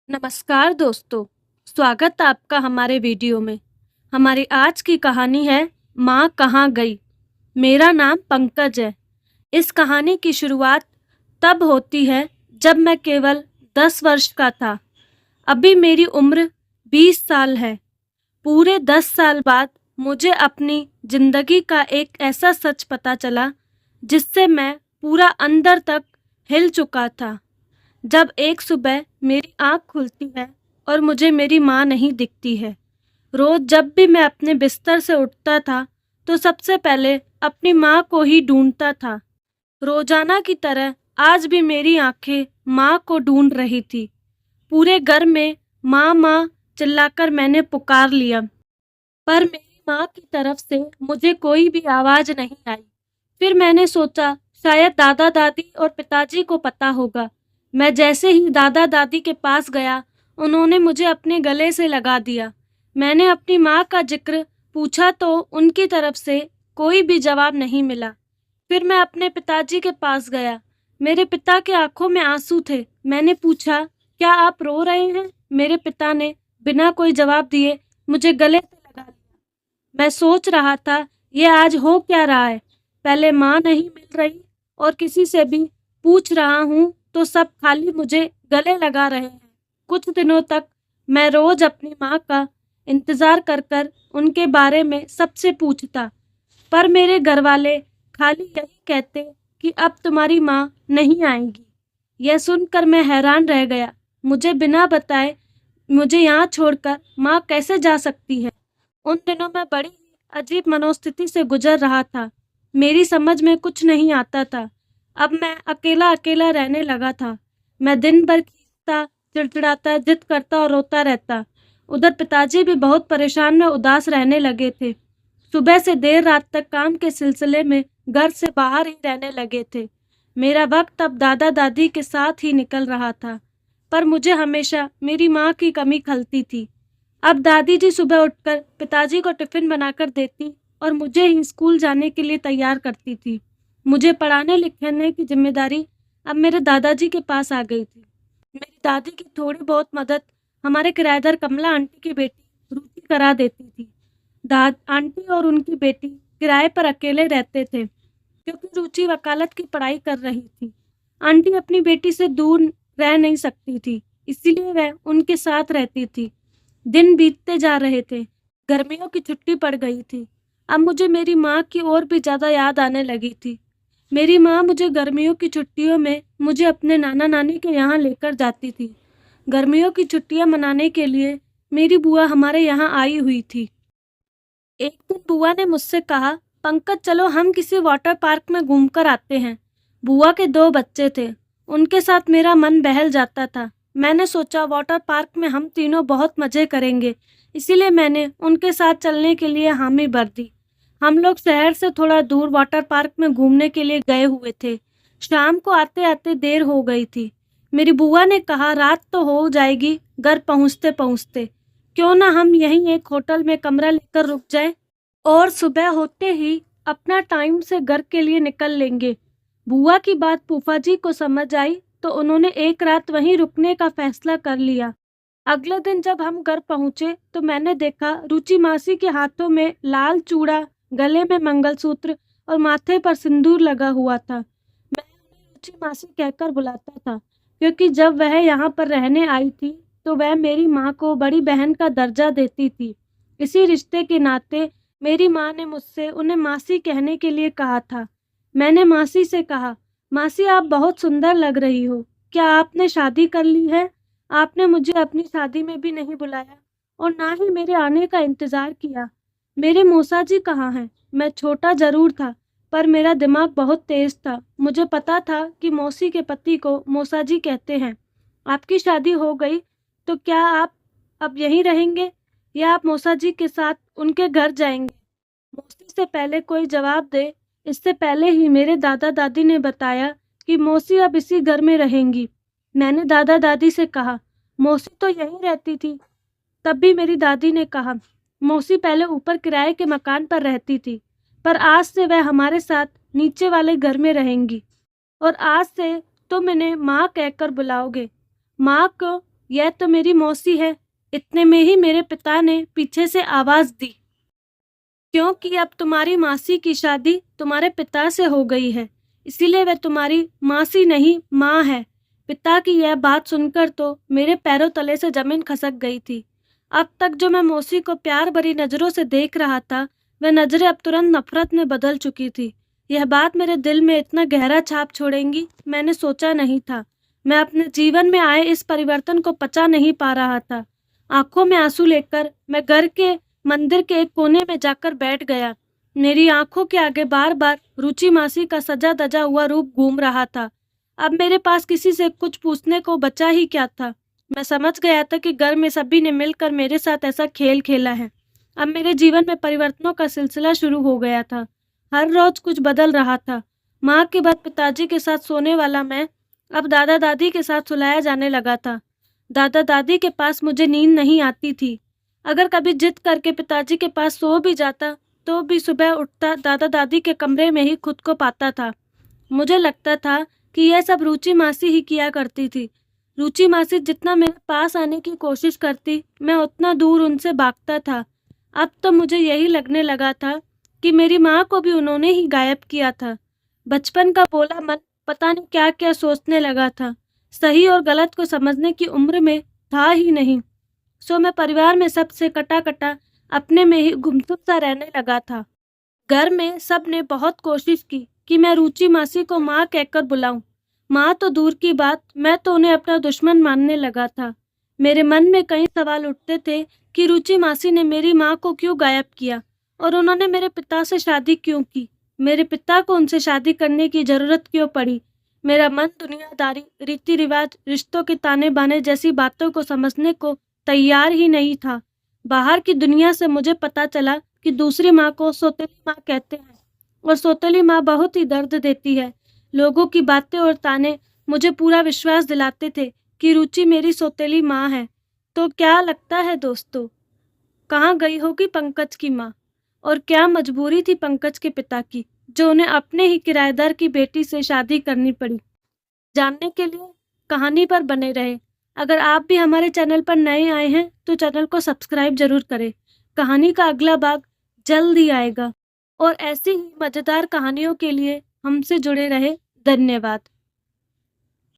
नमस्कार दोस्तों, स्वागत है आपका हमारे वीडियो में। हमारी आज की कहानी है माँ कहाँ गई। मेरा नाम पंकज है। इस कहानी की शुरुआत तब होती है जब मैं केवल 10 वर्ष का था। अभी मेरी उम्र 20 साल है। पूरे 10 साल बाद मुझे अपनी जिंदगी का एक ऐसा सच पता चला जिससे मैं पूरा अंदर तक हिल चुका था। जब एक सुबह मेरी आँख खुलती है और मुझे मेरी माँ नहीं दिखती है। रोज जब भी मैं अपने बिस्तर से उठता था तो सबसे पहले अपनी माँ को ही ढूंढता था। रोजाना की तरह आज भी मेरी आंखें माँ को ढूंढ रही थी। पूरे घर में माँ माँ चिल्लाकर मैंने पुकार लिया, पर मेरी माँ की तरफ से मुझे कोई भी आवाज नहीं आई। फिर मैंने सोचा शायद दादा दादी और पिताजी को पता होगा। मैं जैसे ही दादा दादी के पास गया, उन्होंने मुझे अपने गले से लगा दिया। मैंने अपनी माँ का जिक्र पूछा तो उनकी तरफ से कोई भी जवाब नहीं मिला। फिर मैं अपने पिताजी के पास गया। मेरे पिता के आंखों में आंसू थे। मैंने पूछा, क्या आप रो रहे हैं? मेरे पिता ने बिना कोई जवाब दिए मुझे गले से लगा लिया। मैं सोच रहा था, ये आज हो क्या रहा है। पहले माँ नहीं मिल रही और किसी से भी पूछ रहा हूँ तो सब खाली मुझे गले लगा रहे हैं। कुछ दिनों तक मैं रोज अपनी माँ का इंतजार कर कर उनके बारे में सबसे पूछता, पर मेरे घर वाले खाली यही कहते कि अब तुम्हारी माँ नहीं आएगी। यह सुनकर मैं हैरान रह गया। मुझे बिना बताए मुझे यहाँ छोड़कर माँ कैसे जा सकती है। उन दिनों मैं बड़ी ही अजीब मनोस्थिति से गुजर रहा था। मेरी समझ में कुछ नहीं आता था। अब मैं अकेला अकेला रहने लगा था। मैं दिन भर खींचता, चिड़चिड़ाता, जिद करता और रोता रहता। उधर पिताजी भी बहुत परेशान व उदास रहने लगे थे। सुबह से देर रात तक काम के सिलसिले में घर से बाहर ही रहने लगे थे। मेरा वक्त अब दादा दादी के साथ ही निकल रहा था, पर मुझे हमेशा मेरी माँ की कमी खलती थी। अब दादी जी सुबह उठकर पिताजी को टिफिन बनाकर देती और मुझे ही स्कूल जाने के लिए तैयार करती थी। मुझे पढ़ाने लिखाने की जिम्मेदारी अब मेरे दादाजी के पास आ गई थी। मेरी दादी की थोड़ी बहुत मदद हमारे किराएदार कमला आंटी की बेटी रुचि करा देती थी। दाद आंटी और उनकी बेटी किराए पर अकेले रहते थे क्योंकि रुचि वकालत की पढ़ाई कर रही थी। आंटी अपनी बेटी से दूर रह नहीं सकती थी, इसीलिए वह उनके साथ रहती थी। दिन बीतते जा रहे थे। गर्मियों की छुट्टी पड़ गई थी। अब मुझे मेरी माँ की और भी ज्यादा याद आने लगी थी। मेरी माँ मुझे गर्मियों की छुट्टियों में मुझे अपने नाना नानी के यहाँ लेकर जाती थी। गर्मियों की छुट्टियाँ मनाने के लिए मेरी बुआ हमारे यहाँ आई हुई थी। एक दिन बुआ ने मुझसे कहा, पंकज चलो हम किसी वाटर पार्क में घूमकर आते हैं। बुआ के 2 बच्चे थे। उनके साथ मेरा मन बहल जाता था। मैंने सोचा वाटर पार्क में हम तीनों बहुत मजे करेंगे, इसीलिए मैंने उनके साथ चलने के लिए हामी भर दी। हम लोग शहर से थोड़ा दूर वाटर पार्क में घूमने के लिए गए हुए थे। शाम को आते आते देर हो गई थी। मेरी बुआ ने कहा, रात तो हो जाएगी घर पहुँचते पहुँचते, क्यों ना हम यहीं एक होटल में कमरा लेकर रुक जाएं और सुबह होते ही अपना टाइम से घर के लिए निकल लेंगे। बुआ की बात फूफा जी को समझ आई तो उन्होंने एक रात वहीं रुकने का फैसला कर लिया। अगले दिन जब हम घर पहुंचे तो मैंने देखा रुचि मासी के हाथों में लाल चूड़ा, गले में मंगलसूत्र और माथे पर सिंदूर लगा हुआ था। मैं उन्हें रुचि मासी कहकर बुलाता था क्योंकि जब वह यहाँ पर रहने आई थी तो वह मेरी माँ को बड़ी बहन का दर्जा देती थी। इसी रिश्ते के नाते मेरी माँ ने मुझसे उन्हें मासी कहने के लिए कहा था। मैंने मासी से कहा, मासी आप बहुत सुंदर लग रही हो। क्या आपने शादी कर ली है? आपने मुझे अपनी शादी में भी नहीं बुलाया और ना ही मेरे आने का इंतजार किया। मेरे मौसा जी कहाँ हैं? मैं छोटा जरूर था, पर मेरा दिमाग बहुत तेज था। मुझे पता था कि मौसी के पति को मौसा जी कहते हैं। आपकी शादी हो गई तो क्या आप अब यहीं रहेंगे या आप मौसा जी के साथ उनके घर जाएंगे? मौसी से पहले कोई जवाब दे, इससे पहले ही मेरे दादा दादी ने बताया कि मौसी अब इसी घर में रहेंगी। मैंने दादा दादी से कहा, मौसी तो यहीं रहती थी। तब भी मेरी दादी ने कहा, मौसी पहले ऊपर किराए के मकान पर रहती थी, पर आज से वह हमारे साथ नीचे वाले घर में रहेंगी और आज से तुम इन्हें माँ कहकर बुलाओगे। माँ को यह तो मेरी मौसी है। इतने में ही मेरे पिता ने पीछे से आवाज़ दी, क्योंकि अब तुम्हारी मासी की शादी तुम्हारे पिता से हो गई है, इसीलिए वह तुम्हारी मासी नहीं माँ है। पिता की यह बात सुनकर तो मेरे पैरों तले से जमीन खसक गई थी। अब तक जो मैं मौसी को प्यार भरी नज़रों से देख रहा था, वह नज़रें अब तुरंत नफरत में बदल चुकी थी। यह बात मेरे दिल में इतना गहरा छाप छोड़ेंगी, मैंने सोचा नहीं था। मैं अपने जीवन में आए इस परिवर्तन को पचा नहीं पा रहा था। आंखों में आंसू लेकर मैं घर के मंदिर के एक कोने में जाकर बैठ गया। मेरी आंखों के आगे बार बार रुचि मासी का सजा धजा हुआ रूप घूम रहा था। अब मेरे पास किसी से कुछ पूछने को बचा ही क्या था। मैं समझ गया था कि घर में सभी ने मिलकर मेरे साथ ऐसा खेल खेला है। अब मेरे जीवन में परिवर्तनों का सिलसिला शुरू हो गया था। हर रोज कुछ बदल रहा था। माँ के बाद पिताजी के साथ सोने वाला मैं अब दादा दादी के साथ सुलाया जाने लगा था। दादा दादी के पास मुझे नींद नहीं आती थी। अगर कभी जिद करके पिताजी के पास सो भी जाता तो भी सुबह उठता दादा दादी के कमरे में ही खुद को पाता था। मुझे लगता था कि यह सब रुचि मासी ही किया करती थी। रुचि मासी जितना मेरे पास आने की कोशिश करती, मैं उतना दूर उनसे भागता था। अब तो मुझे यही लगने लगा था कि मेरी माँ को भी उन्होंने ही गायब किया था। बचपन का भोला मन पता नहीं क्या क्या सोचने लगा था। सही और गलत को समझने की उम्र में था ही नहीं। सो मैं परिवार में सबसे कटा कटा अपने में ही गुमसुम सा रहने लगा था। घर में सब ने बहुत कोशिश की कि मैं रुचि मासी को माँ कहकर बुलाऊं। माँ तो दूर की बात, मैं तो उन्हें अपना दुश्मन मानने लगा था। मेरे मन में कई सवाल उठते थे कि रुचि मासी ने मेरी माँ को क्यों गायब किया और उन्होंने मेरे पिता से शादी क्यों की। मेरे पिता को उनसे शादी करने की जरूरत क्यों पड़ी। मेरा मन दुनियादारी, रीति रिवाज, रिश्तों के ताने बाने जैसी बातों को समझने को तैयार ही नहीं था। बाहर की दुनिया से मुझे पता चला कि दूसरी माँ को सौतेली माँ कहते हैं और सौतेली माँ बहुत ही दर्द देती है। लोगों की बातें और ताने मुझे पूरा विश्वास दिलाते थे कि रुचि मेरी सौतेली माँ है। तो क्या लगता है दोस्तों, कहाँ गई होगी पंकज की माँ, और क्या मजबूरी थी पंकज के पिता की जो उन्हें अपने ही किराएदार की बेटी से शादी करनी पड़ी। जानने के लिए कहानी पर बने रहे। अगर आप भी हमारे चैनल पर नए आए हैं तो चैनल को सब्सक्राइब जरूर करें। कहानी का अगला भाग जल्द ही आएगा और ऐसी ही मज़ेदार कहानियों के लिए हमसे जुड़े रहे। धन्यवाद।